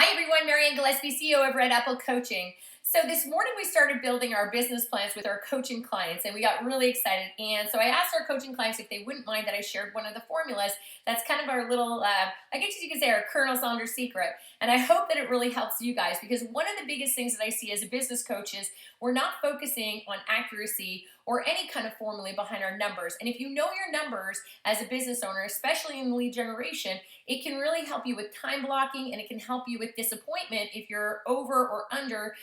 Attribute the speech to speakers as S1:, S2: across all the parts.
S1: Hi everyone, Marianne Gillespie, CEO of Red Apple Coaching. So this morning we started building our business plans with our coaching clients and we got really excited. And so I asked our coaching clients if they wouldn't mind that I shared one of the formulas. That's kind of our little, I guess you could say our Colonel Sanders secret. And I hope that it really helps you guys because one of the biggest things that I see as a business coach is we're not focusing on accuracy or any kind of formula behind our numbers. And if you know your numbers as a business owner, especially in lead generation, it can really help you with time blocking and it can help you with disappointment if you're over or under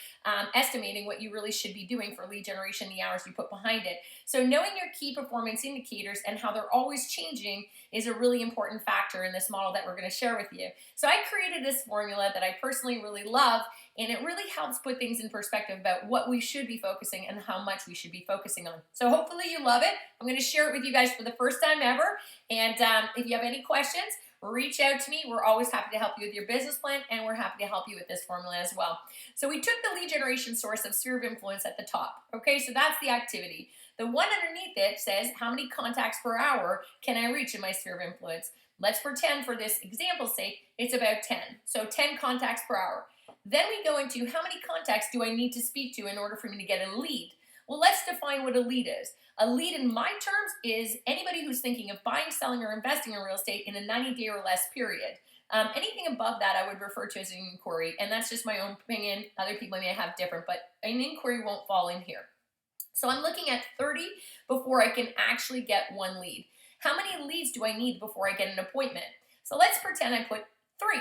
S1: estimating what you really should be doing for lead generation, the hours you put behind it. So knowing your key performance indicators and how they're always changing is a really important factor in this model that we're going to share with you. So I created this formula that I personally really love, and it really helps put things in perspective about what we should be focusing and how much we should be focusing on. So hopefully you love it. I'm going to share it with you guys for the first time ever. And if you have any questions, reach out to me. We're always happy to help you with your business plan, and we're happy to help you with this formula as well. So we took the lead generation source of sphere of influence at the top. Okay, so that's the activity. The one underneath it says, how many contacts per hour can I reach in my sphere of influence? Let's pretend for this example's sake, it's about 10. So 10 contacts per hour. Then we go into how many contacts do I need to speak to in order for me to get a lead? Well, let's define what a lead is. A lead in my terms is anybody who's thinking of buying, selling, or investing in real estate in a 90-day or less period. Anything above that I would refer to as an inquiry, and that's just my own opinion. Other people may have different, but an inquiry won't fall in here. So I'm looking at 30 before I can actually get one lead. How many leads do I need before I get an appointment? So let's pretend I put 3.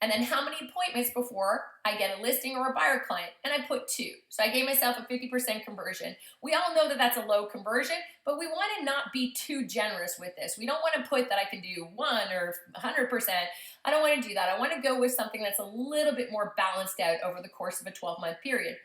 S1: And then how many appointments before I get a listing or a buyer client? And I put 2. So I gave myself a 50% conversion. We all know that that's a low conversion, but we want to not be too generous with this. We don't want to put that I can do 1 or 100%. I don't want to do that. I want to go with something that's a little bit more balanced out over the course of a 12-month period.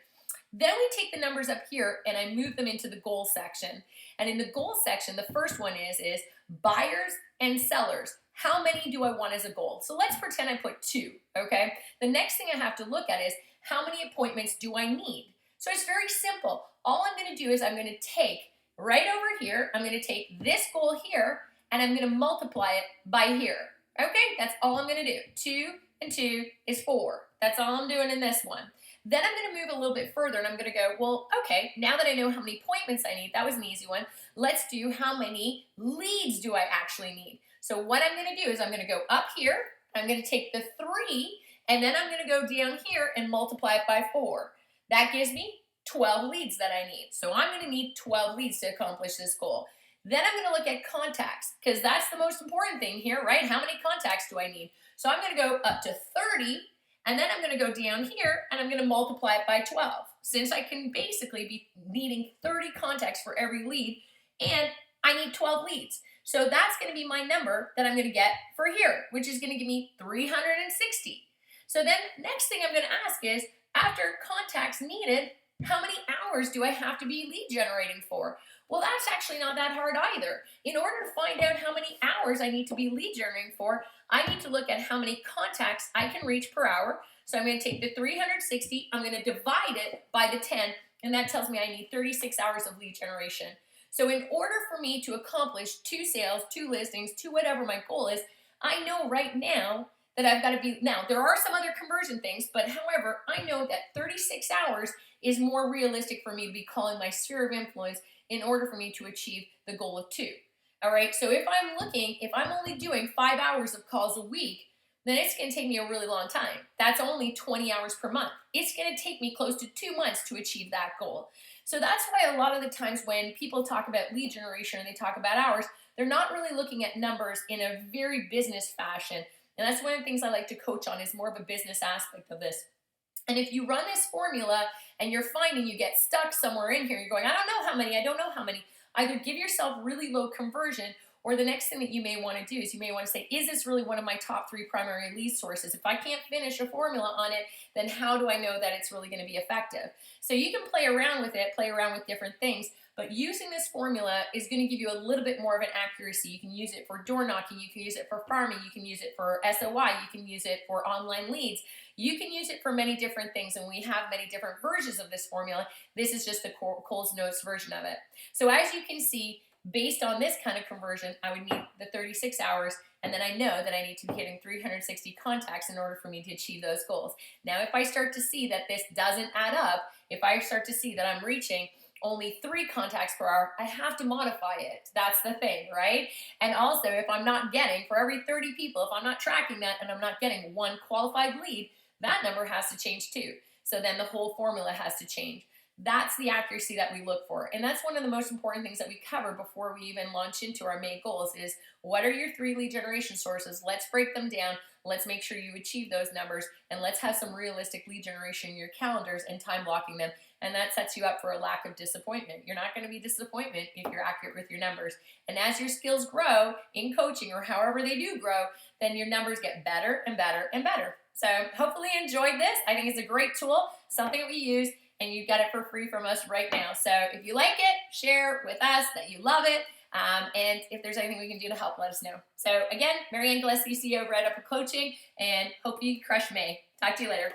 S1: Then we take the numbers up here and I move them into the goal section. And in the goal section, the first one is buyers and sellers. How many do I want as a goal? So let's pretend I put 2, okay? The next thing I have to look at is how many appointments do I need? So it's very simple. All I'm going to do is I'm going to take right over here, I'm going to take this goal here, and I'm going to multiply it by here. Okay, that's all I'm going to do. 2 and 2 is 4. That's all I'm doing in this one. Then I'm going to move a little bit further and I'm going to go, well, okay, now that I know how many appointments I need, that was an easy one. Let's do how many leads do I actually need? So what I'm going to do is I'm going to go up here, I'm going to take the 3, and then I'm going to go down here and multiply it by 4. That gives me 12 leads that I need. So I'm going to need 12 leads to accomplish this goal. Then I'm going to look at contacts because that's the most important thing here, right? How many contacts do I need? So I'm going to go up to 30. And then I'm going to go down here and I'm going to multiply it by 12. Since I can basically be needing 30 contacts for every lead and I need 12 leads. So that's going to be my number that I'm going to get for here, which is going to give me 360. So then next thing I'm going to ask is, after contacts needed, how many hours do I have to be lead generating for? Well, that's actually not that hard either. In order to find out how many hours I need to be lead generating for, I need to look at how many contacts I can reach per hour. So I'm going to take the 360, I'm going to divide it by the 10, and that tells me I need 36 hours of lead generation. So in order for me to accomplish 2 sales, 2 listings, 2 whatever my goal is, I know right now that I've got to be, now there are some other conversion things, but however, I know that 36 hours is more realistic for me to be calling my sphere of influence in order for me to achieve the goal of 2. All right, so if I'm only doing 5 hours of calls a week, then it's going to take me a really long time. That's only 20 hours per month. It's going to take me close to 2 months to achieve that goal. So that's why a lot of the times when people talk about lead generation and they talk about hours, they're not really looking at numbers in a very business fashion. And that's one of the things I like to coach on, is more of a business aspect of this. And if you run this formula and you're finding you get stuck somewhere in here, you're going, I don't know how many, either give yourself really low conversion, or the next thing that you may want to do is you may want to say, is this really one of my top 3 primary lead sources? If I can't finish a formula on it, then how do I know that it's really going to be effective? So you can play around with it, play around with different things, but using this formula is going to give you a little bit more of an accuracy. You can use it for door knocking, you can use it for farming, you can use it for SOI, you can use it for online leads. You can use it for many different things, and we have many different versions of this formula. This is just the Coles Notes version of it. So as you can see, based on this kind of conversion, I would need the 36 hours, and then I know that I need to be hitting 360 contacts in order for me to achieve those goals. Now, if I start to see that this doesn't add up, if I start to see that I'm reaching only 3 contacts per hour, I have to modify it. That's the thing, right? And also, if I'm not getting, for every 30 people, if I'm not tracking that and I'm not getting 1 qualified lead, that number has to change too. So then the whole formula has to change. That's the accuracy that we look for. And that's one of the most important things that we cover before we even launch into our main goals is what are your 3 lead generation sources? Let's break them down. Let's make sure you achieve those numbers, and let's have some realistic lead generation in your calendars and time blocking them. And that sets you up for a lack of disappointment. You're not going to be disappointed if you're accurate with your numbers. And as your skills grow in coaching or however they do grow, then your numbers get better and better and better. So hopefully you enjoyed this. I think it's a great tool, something that we use, and you get it for free from us right now. So if you like it, share with us that you love it. And if there's anything we can do to help, let us know. So again, Marianne Gillespie, CEO of Red Apple Coaching, and hope you crush May. Talk to you later.